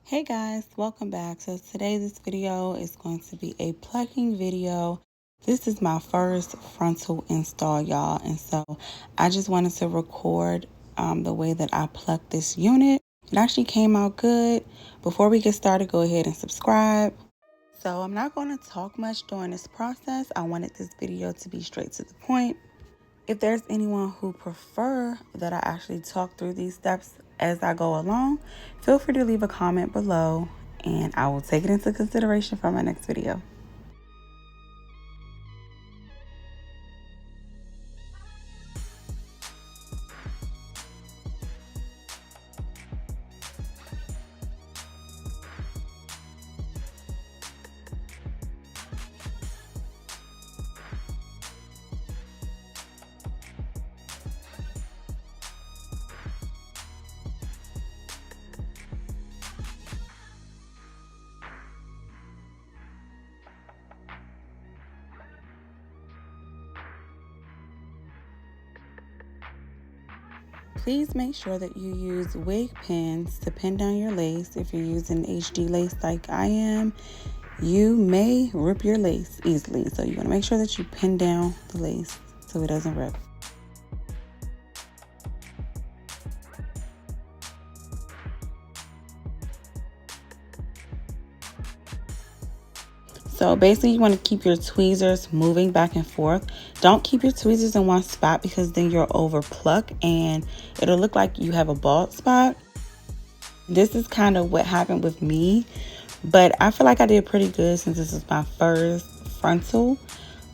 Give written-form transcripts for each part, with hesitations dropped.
Hey guys, welcome back. So today this video is going to be a plucking video. This is my first frontal install, y'all, and so I just wanted to record the way that I pluck this unit. It actually came out good. Before we get started, go ahead and subscribe. So I'm not going to talk much during this process. I wanted this video to be straight to the point. If there's anyone who prefer that I actually talk through these steps as I go along, feel free to leave a comment below and I will take it into consideration for my next video. Please make sure that you use wig pins to pin down your lace. If you're using HD lace like I am, you may rip your lace easily. So you want to make sure that you pin down the lace so it doesn't rip. So basically you want to keep your tweezers moving back and forth. Don't keep your tweezers in one spot because then you'll over pluck and it'll look like you have a bald spot. This is kind of what happened with me, but I feel like I did pretty good since this is my first frontal.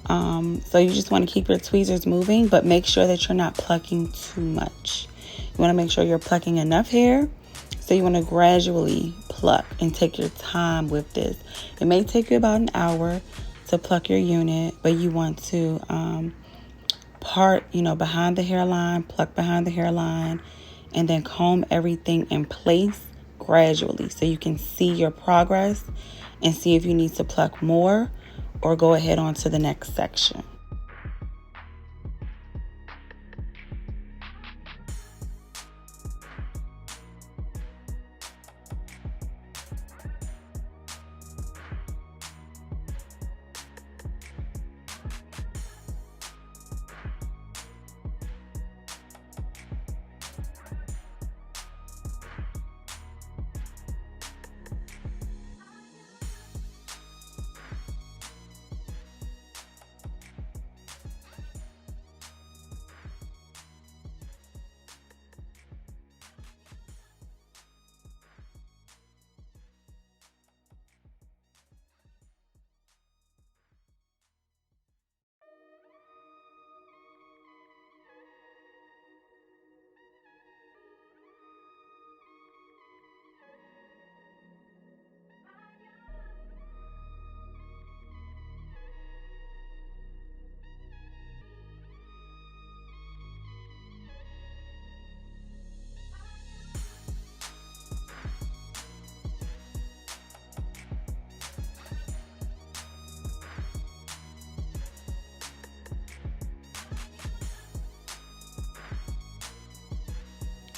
So you just want to keep your tweezers moving, but make sure that you're not plucking too much. You want to make sure you're plucking enough hair. So you want to gradually pluck and take your time with this. It may take you about an hour to pluck your unit, but you want to part, behind the hairline, pluck behind the hairline, and then comb everything in place gradually so you can see your progress and see if you need to pluck more or go ahead on to the next section.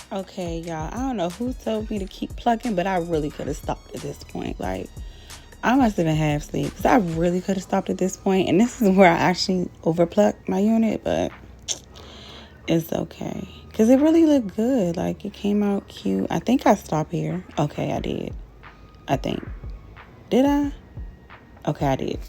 Okay, y'all, I don't know who told me to keep plucking, but I really could have stopped at this point. Like, I must have been half asleep because I really could have stopped at this point. And this is where I actually overplucked my unit, but it's okay because it really looked good. Like, it came out cute. I think I stopped here. Okay, I did. I think. Did I? Okay, I did.